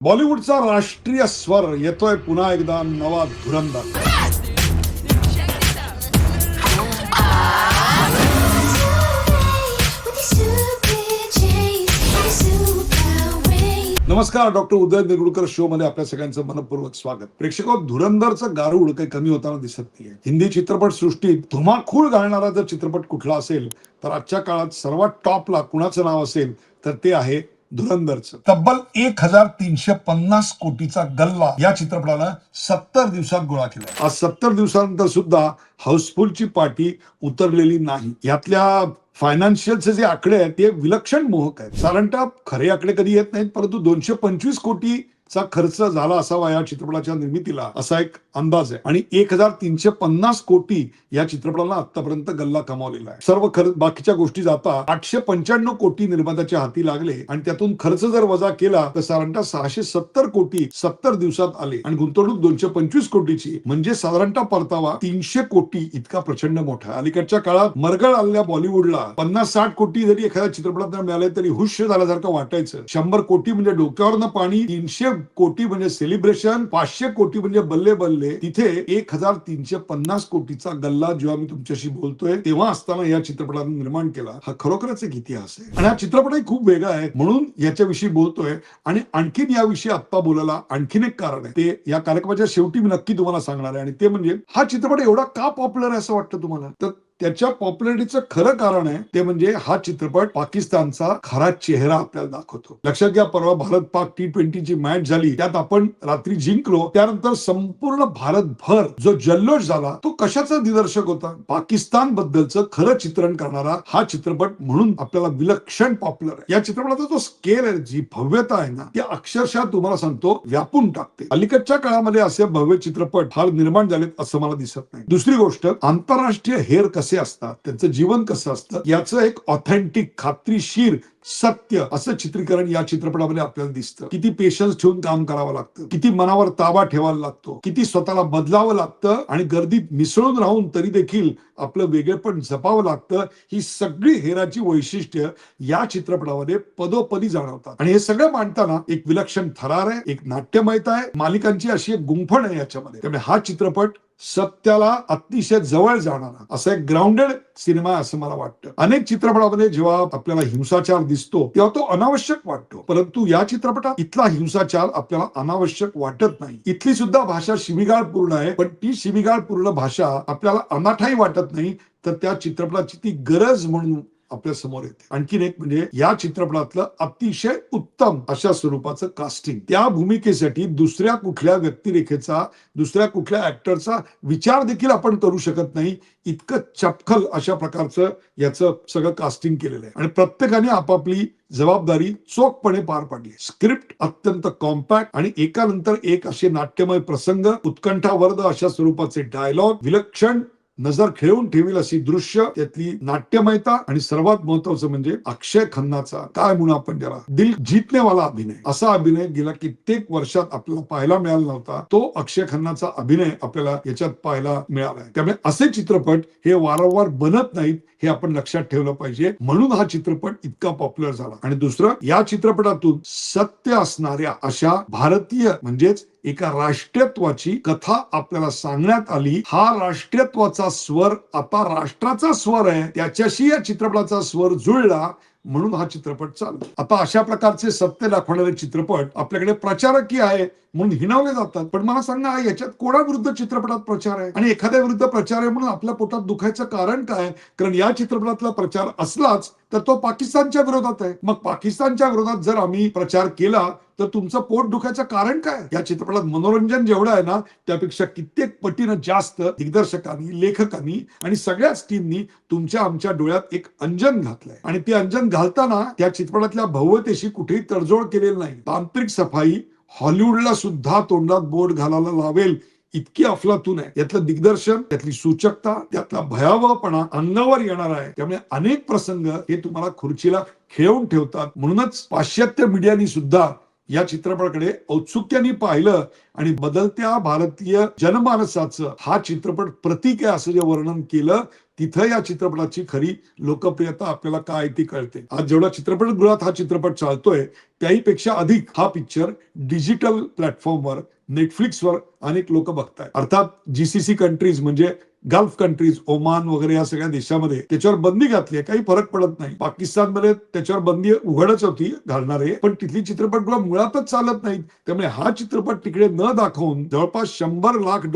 बॉलिवूडचा राष्ट्रीय स्वर येतोय पुन्हा एकदा नवा धुरंधर. नमस्कार, डॉक्टर उदय निगुडकर शो मध्ये आपल्या सगळ्यांचं मनपूर्वक स्वागत. प्रेक्षको, धुरंधरचं गारुड काही कमी होताना दिसत नाहीये. हिंदी चित्रपट सृष्टीत धुमाकूळ घालणारा जर चित्रपट कुठला असेल तर आजच्या काळात सर्वात टॉपला कुणाचं नाव असेल तर ते आहे धुरंधरचं. तब्बल 1350 कोटीचा गल्ला या चित्रपटानं 70 दिवसात गोळा केला. आज 70 दिवसानंतर सुद्धा हाऊसफुलची पाटी उतरलेली नाही. यातल्या फायनान्शियलचे जे आकडे आहेत ते विलक्षण मोहक आहेत. साधारणतः खरे आकडे कधी येत नाहीत, परंतु 225 कोटीचा खर्च झाला असावा या चित्रपटाच्या निर्मितीला, असा एक अंदाज आहे. आणि 1350 कोटी या चित्रपटाला आतापर्यंत गल्ला कमावलेला आहे. सर्व खर्च बाकीच्या गोष्टी जाता 895 कोटी निर्मात्याच्या हाती लागले आणि त्यातून खर्च जर वजा केला तर साधारणतः 670 कोटी 70 दिवसात आले आणि गुंतवणूक 225 कोटीची, म्हणजे साधारणतः परतावा 300 कोटी इतका प्रचंड मोठा. अलीकडच्या काळात मरगळ आलेल्या बॉलिवूडला 50-60 कोटी जरी एखाद्या चित्रपटात मिळाले तरी हुश झाल्यासारखं वाटायचं. 100 कोटी म्हणजे डोक्यावरनं पाणी, 300 कोटी म्हणजे सेलिब्रेशन, 500 कोटी म्हणजे बल्ले बल्ले. तिथे 1350 कोटीचा गल्ला जेव्हा मी तुमच्याशी बोलतोय तेव्हा असताना या चित्रपटाने निर्माण केला, हा खरोखरच एक इतिहास आहे. आणि हा चित्रपटही खूप वेगळा आहे म्हणून याच्याविषयी बोलतोय. आणि आणखीन याविषयी आता बोलायला आणखीन एक कारण आहे, ते या कार्यक्रमाच्या शेवटी मी नक्की तुम्हाला सांगणार आहे. आणि ते म्हणजे हा चित्रपट एवढा का पॉप्युलर आहे असं वाटतं तुम्हाला? तर त्याच्या पॉप्युलरिटीचं खरं कारण आहे ते म्हणजे हा चित्रपट पाकिस्तानचा खरा चेहरा आपल्याला दाखवतो. लक्षात घ्या, परवा भारत पाक T20 ची मॅच झाली, त्यात आपण रात्री जिंकलो. त्यानंतर संपूर्ण भारतभर जो जल्लोष झाला तो कशाचा निदर्शक होता? पाकिस्तान बद्दलचं खरं चित्रण करणारा हा चित्रपट म्हणून आपल्याला विलक्षण पॉप्युलर आहे. या चित्रपटाचा जो स्केल आहे, जी भव्यता आहे ना, ती अक्षरशः तुम्हाला सांगतो व्यापून टाकते. अलीकडच्या काळामध्ये असे भव्य चित्रपट फार निर्माण झालेत असं मला दिसत नाही. दुसरी गोष्ट, आंतरराष्ट्रीय हेर कसे असतात, त्यांचं जीवन कसं असतं याचं एक ऑथेंटिक, खात्रीशीर, सत्य असं चित्रीकरण या चित्रपटामध्ये आपल्याला दिसतं. किती पेशन्स ठेवून काम करावं लागतं, किती मनावर ताबा ठेवायला लागतो, किती स्वतःला बदलावं लागतं आणि गर्दीत मिसळून राहून तरी देखील आपलं वेगळेपण जपावं लागतं. ही सगळी हेराची वैशिष्ट्य या चित्रपटामध्ये पदोपदी जाणवतात. आणि हे सगळं मांडताना एक विलक्षण थरार आहे, एक नाट्यमयता आहे, मालिकांची अशी एक गुंफण आहे याच्यामध्ये. त्यामुळे हा चित्रपट सत्याला अतिशय जवळ जाणारा असा एक ग्राउंडेड सिनेमा असं मला वाटतं. अनेक चित्रपटामध्ये जेव्हा आपल्याला हिंसाचार दिसतो तेव्हा तो अनावश्यक वाटतो, परंतु या चित्रपटात इथला हिंसाचार आपल्याला अनावश्यक वाटत नाही. इथली सुद्धा भाषा शिवीगाळपूर्ण आहे, पण ती शिवीगाळपूर्ण भाषा आपल्याला अनाठाई वाटत नाही, तर त्या चित्रपटाची ती गरज म्हणून आपल्या समोर येते. आणखीन एक म्हणजे या चित्रपटातलं अतिशय उत्तम अशा स्वरूपाचं कास्टिंग. त्या भूमिकेसाठी दुसऱ्या कुठल्या व्यक्तिरेखेचा, दुसऱ्या कुठल्या ऍक्टरचा विचार देखील आपण करू शकत नाही, इतकं चपखल अशा प्रकारचं याचं सगळं कास्टिंग केलेलं आहे. आणि प्रत्येकाने आपापली जबाबदारी चोखपणे पार पाडली. स्क्रिप्ट अत्यंत कॉम्पॅक्ट आणि एकानंतर एक असे नाट्यमय प्रसंग, उत्कंठावर्ध अशा स्वरूपाचे डायलॉग, विलक्षण नजर खेळून ठेवील अशी दृश्य, त्यातली नाट्यमयता आणि सर्वात महत्वाचं म्हणजे अक्षय खन्नाचा काय म्हणून आपण त्याला दिल जीतनेवाला अभिनय. असा अभिनय गेल्या कित्येक वर्षात आपल्याला पाहायला मिळाला नव्हता. तो अक्षय खन्नाचा अभिनय आपल्याला याच्यात पाहायला मिळालाय. त्यामुळे असे चित्रपट हे वारंवार बनत नाहीत हे आपण लक्षात ठेवलं पाहिजे, म्हणून हा चित्रपट इतका पॉप्युलर झाला. आणि दुसरं, या चित्रपटातून सत्य असणाऱ्या अशा भारतीय म्हणजेच एका राष्ट्रीयत्वाची कथा आपल्याला सांगण्यात आली. हा राष्ट्रीयत्वाचा स्वर आता राष्ट्राचा स्वर आहे, त्याच्याशी या चित्रपटाचा स्वर जुळला म्हणून हा चित्रपट चालला. आता अशा प्रकारचे सत्य दाखवणारे चित्रपट आपल्याकडे प्रचारकी आहे म्हणून हिणवले जातात. पण मला सांगा, याच्यात कोणाविरुद्ध चित्रपटात प्रचार आहे आणि एखाद्या विरुद्ध प्रचार आहे म्हणून आपल्या पोटात दुखायचं कारण काय? कारण या चित्रपटातला प्रचार असलाच तर तो पाकिस्तानच्या विरोधात आहे. मग पाकिस्तानच्या विरोधात जर आम्ही प्रचार केला तर तुमचं पोट दुखायचं कारण काय? या चित्रपटात मनोरंजन जेवढं आहे ना, त्यापेक्षा कित्येक पटीनं जास्त दिग्दर्शकांनी, लेखकांनी आणि सगळ्याच टीमनी तुमच्या आमच्या डोळ्यात एक अंजन घातलंय. आणि ते अंजन घालताना त्या चित्रपटातल्या भव्यतेशी कुठेही तडजोड केलेली नाही. तांत्रिक सफाई हॉलिवूडला सुद्धा तोंडात बोट घालायला लावेल इतकी अफलातून आहे. यातलं दिग्दर्शन, त्यातली सूचकता, त्यातला भयावहपणा अंगावर येणार आहे. त्यामुळे अनेक प्रसंग हे तुम्हाला खुर्चीला खेळवून ठेवतात. म्हणूनच पाश्चात्य मीडियानी सुद्धा या चित्रपटाकडे औत्सुक्याने पाहिलं आणि बदलत्या भारतीय जनमानसाचं हा चित्रपट प्रतीक आहे असं जे वर्णन केलं, तिथं या चित्रपटाची खरी लोकप्रियता आपल्याला काय ती कळते. आज जेवढा चित्रपटगृहात हा चित्रपट चालतोय त्याहीपेक्षा अधिक हा पिक्चर डिजिटल प्लॅटफॉर्मवर, नेटफ्लिक्सवर अनेक लोक बघतायत. अर्थात जीसीसी कंट्रीज म्हणजे गल्फ कंट्रीज, ओमान वगैरे या सगळ्या देशामध्ये त्याच्यावर बंदी घातली आहे, काही फरक पडत नाही. पाकिस्तानमध्ये त्याच्यावर बंदी उघडच होती घालणारे, पण तिथली चित्रपटगृह मुळातच चालत नाहीत. त्यामुळे हा चित्रपट तिकडे न दाखवून जवळपास $100 लाख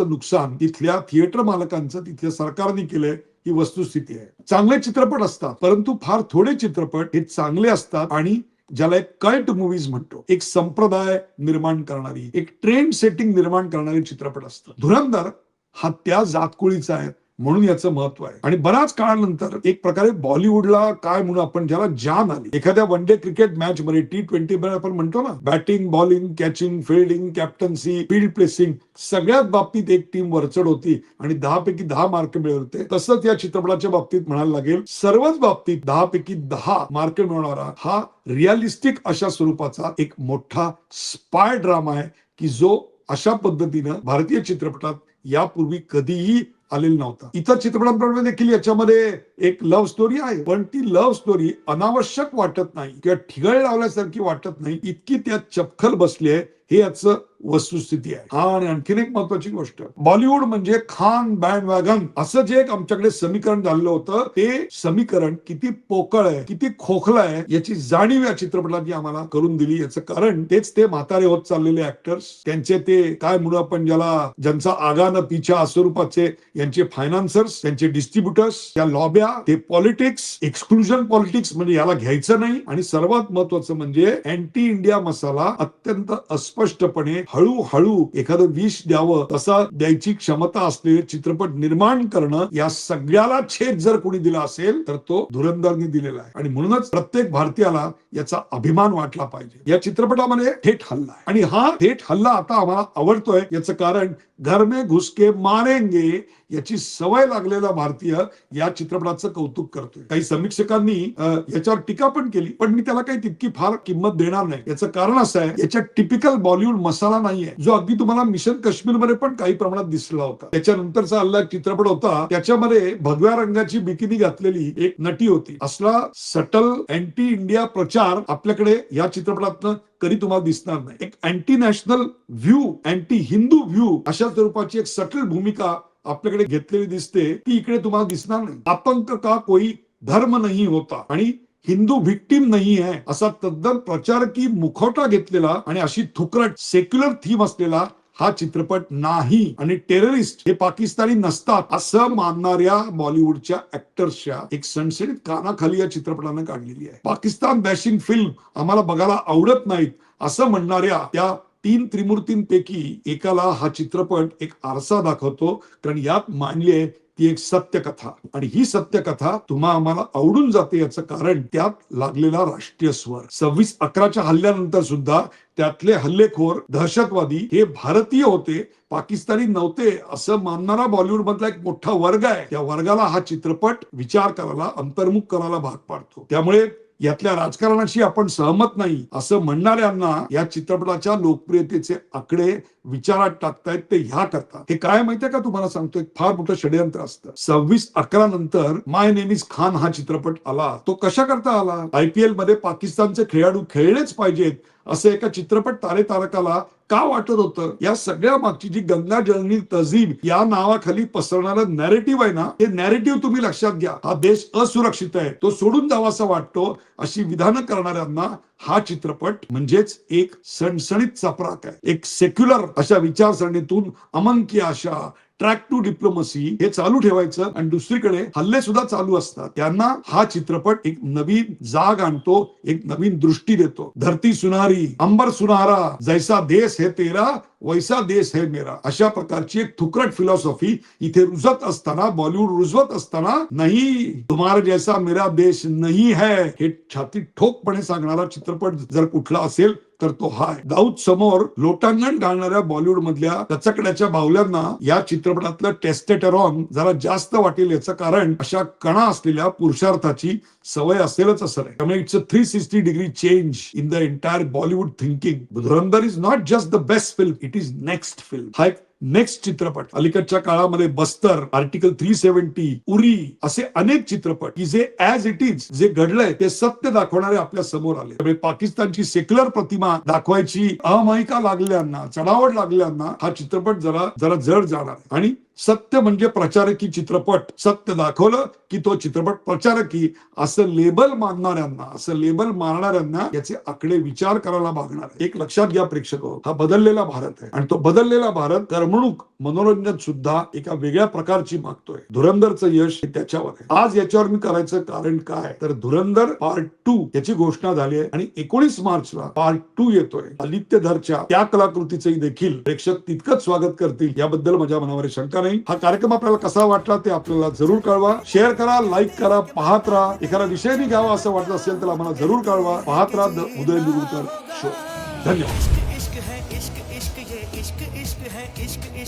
नुकसान तिथल्या थिएटर मालकांचं तिथल्या सरकारने केलंय. ही वस्तुस्थिती आहे. चांगले चित्रपट असतात, परंतु फार थोडे चित्रपट हे चांगले असतात आणि ज्याला एक कल्ट मूवीज म्हणतो, एक संप्रदाय निर्माण करणारी, एक ट्रेंड सेटिंग निर्माण करणारे चित्रपट असतात. धुरंधर हा त्या जातकुळीचा आहे, म्हणून याचं महत्व आहे. आणि बऱ्याच काळानंतर एक प्रकारे बॉलिवूडला काय म्हणून आपण ज्याला जान आली, एखाद्या वन डे क्रिकेट मॅच मध्ये T20 मध्ये आपण म्हणतो ना, batting, bowling, catching, fielding, captaincy, field placing सगळ्याच बाबतीत एक टीम वरचढ होती आणि 10 पैकी 10 मार्क मिळवते. तसंच या चित्रपटाच्या बाबतीत म्हणायला लागेल, सर्वच बाबतीत 10 पैकी 10 मार्क मिळवणारा हा रिअलिस्टिक अशा स्वरूपाचा एक मोठा स्पाय ड्रामा आहे की जो अशा पद्धतीनं भारतीय चित्रपटात यापूर्वी कधीही आलेला नव्हता. इतर चित्रपटांप्रमाणे देखील याच्यामध्ये एक लव्ह स्टोरी आहे, पण ती लव्ह स्टोरी अनावश्यक वाटत नाही किंवा ठिगळ लावल्यासारखी वाटत नाही, इतकी त्यात चपखल बसली आहे. हे याचं वस्तुस्थिती आहे. हा, आणि आणखीन एक महत्वाची गोष्ट, बॉलिवूड म्हणजे खान बँड वॅगन असं जे एक आमच्याकडे समीकरण झालेलं होतं, ते समीकरण किती पोकळ आहे, किती खोखलं आहे याची जाणीव या चित्रपटाने आम्हाला करून दिली. याचं कारण तेच ते म्हातारे होत चाललेले ऍक्टर्स, त्यांचे ते काय म्हणू आपण ज्याला, ज्यांचा आगा न पिछा स्वरूपाचे यांचे फायनान्सर्स, त्यांचे डिस्ट्रीब्युटर्स, या लॉब्या, ते पॉलिटिक्स, एक्सक्लुजन पॉलिटिक्स म्हणजे याला घ्यायचं नाही, आणि सर्वात महत्वाचं म्हणजे अँटी इंडिया मसाला अत्यंत स्पष्टपणे हळूहळू एखादं विष द्यावं तसा द्यायची क्षमता असलेले चित्रपट निर्माण करणं, या सगळ्याला छेद जर कोणी दिला असेल तर तो धुरंधरने दिलेला आहे. आणि म्हणूनच प्रत्येक भारतीयाला याचा अभिमान वाटला पाहिजे. या चित्रपटामध्ये थेट हल्ला आहे, आणि हा थेट हल्ला आता आम्हाला आवडतोय. याचं कारण घर में घुस के मारेंगे याची सवय लागलेला भारतीय या चित्रपटाचं कौतुक करतोय. काही समीक्षकांनी याच्यावर टीका पण केली, पण मी त्याला काही तितकी फार किंमत देणार नाही. याचं कारण असं आहे, याच्यात टिपिकल बॉलिवूड मसाला नाहीये, जो अगदी तुम्हाला मिशन काश्मीर मध्ये पण काही प्रमाणात दिसला होता. त्याच्यानंतरचा हल्ला चित्रपट होता, त्याच्यामध्ये भगव्या रंगाची बिकिनी घातलेली एक नटी होती. असला सटल अँटी इंडिया प्रचार आपल्याकडे या चित्रपटातनं कधी तुम्हाला दिसणार नाही. एक anti national view, anti Hindu view अशा स्वरूपाची एक सटल भूमिका आपल्याकडे घेतलेली दिसते, ती इकडे तुम्हाला दिसणार नाही. आतंक का कोई धर्म नहीं होता आणि हिंदू व्हिक्टीम नाही आहे असा तद्दन प्रचारकी मुखवटा घेतलेला आणि अशी थुकरट सेक्युलर थीम असलेला हा चित्रपट नाही. आणि टेररिस्ट हे पाकिस्तानी नसतात असं मानणाऱ्या बॉलिवूडच्या ऍक्टर्सच्या एक सणसणीत कानाखाली या चित्रपटानं काढलेली आहे. पाकिस्तान बॅशिंग फिल्म आम्हाला बघायला आवडत नाहीत असं म्हणणाऱ्या त्या 3 त्रिमूर्तींपैकी एकाला हा चित्रपट एक आरसा दाखवतो, कारण यात मांडली आहे ती एक सत्यकथा, आणि ही सत्यकथा तुम्हा आम्हाला आवडून जाते याचं कारण त्यात लागलेला राष्ट्रीय स्वर. 26/11च्या हल्ल्यानंतर सुद्धा त्यातले हल्लेखोर दहशतवादी हे भारतीय होते, पाकिस्तानी नव्हते असं मानणारा बॉलिवूड मधला एक मोठा वर्ग आहे. त्या वर्गाला हा चित्रपट विचार करायला, अंतर्मुख करायला भाग पाडतो. त्यामुळे यातल्या राजकारणाशी आपण सहमत नाही असं म्हणणाऱ्यांना या चित्रपटाच्या लोकप्रियतेचे आकडे विचारात टाकतायत ते ह्या करता. हे काय माहितीये का, तुम्हाला सांगतो, एक फार मोठं षडयंत्र असतं. 26/11 नंतर माय नेम इज खान हा चित्रपट आला. तो कशा करता आला? IPL मध्ये पाकिस्तानचे खेळाडू खेळलेच पाहिजेत असं एका चित्रपट तारकाला का वाटत होतं? या सगळ्या मागची जी गंगा जळणी तहजीब या नावाखाली पसरणारं नॅरेटिव्ह आहे ना, हे नॅरेटिव्ह तुम्ही लक्षात घ्या. हा देश असुरक्षित आहे, तो सोडून जावासा वाटतो अशी विधानं करणाऱ्यांना हा चित्रपट म्हणजेच एक सणसणीत चपराक आहे. एक सेक्युलर अशा विचारसरणीतून अमन की आशा, ट्रॅक टू डिप्लोमसी हे चालू ठेवायचं, आणि दुसरीकडे हल्ले सुद्धा चालू असतात. त्यांना हा चित्रपट एक नवीन जाग आणतो, एक नवीन दृष्टी देतो. धरती सुनारी, अंबर सुनहरा, जैसा देश है तेरा वैसा देश है मेरा अशा प्रकारची एक थुकरट फिलॉसॉफी इथे रुजत असताना, बॉलिवूड रुजवत असताना, नाही तुम्हारा जैसा मेरा देश नहीं है हे छाती ठोकपणे सांगणारा चित्रपट जर कुठला असेल तर तो हाय. दाऊद समोर लोटांगण घालणाऱ्या बॉलिवूड मधल्या कचकड्याच्या बाहुल्यांना या चित्रपटातलं टेस्टेटरॉन जरा जास्त वाटेल, याचं कारण अशा कणा असलेल्या पुरुषार्थाची सवय असेलच असं नाही. त्यामुळे it's a 360 degree change in the entire Bollywood thinking. Dhurandhar is not just the best film, it is next film. हा एक नेक्स्ट चित्रपट. अलीकडच्या काळामध्ये बस्तर, आर्टिकल 370, उरी असे अनेक चित्रपट की जे ऍज इट इज जे घडलंय ते सत्य दाखवणारे आपल्या समोर आले. त्यामुळे पाकिस्तानची सेक्युलर प्रतिमा दाखवायची अमायिका लागलेल्यांना, चढावड लागलेल्यांना हा चित्रपट जरा जड जाणार. आणि सत्य म्हणजे प्रचारकी चित्रपट, सत्य दाखवलं की तो चित्रपट प्रचारकी असं लेबल मानणाऱ्यांना, असं लेबल मारणाऱ्यांना याचे आकडे विचार करायला भागणार आहे. एक लक्षात घ्या प्रेक्षक, हा बदललेला भारत आहे आणि तो बदललेला भारत करमणूक मनोरंजन सुद्धा एका वेगळ्या प्रकारची मागतोय. धुरंधरचं यश हे त्याच्यावर आहे. आज याच्यावर मी करायचं कारण काय, तर धुरंधर पार्ट 2 याची घोषणा झाली आहे आणि 19 मार्चला पार्ट 2 येतोय. आदित्यधरच्या त्या कलाकृतीचंही देखील प्रेक्षक तितकंच स्वागत करतील याबद्दल माझ्या मनावर शंका नाही. हा कार्यक्रम आपल्याला कसा वाटला ते आपल्याला जरूर कळवा. शेअर करा, लाईक करा, पाहत राहा. एखादा विषय मी घ्यावा असं वाटत असेल तर आम्हाला जरूर कळवा. पाहत राहा द उदय निरुळकर शो. धन्यवाद.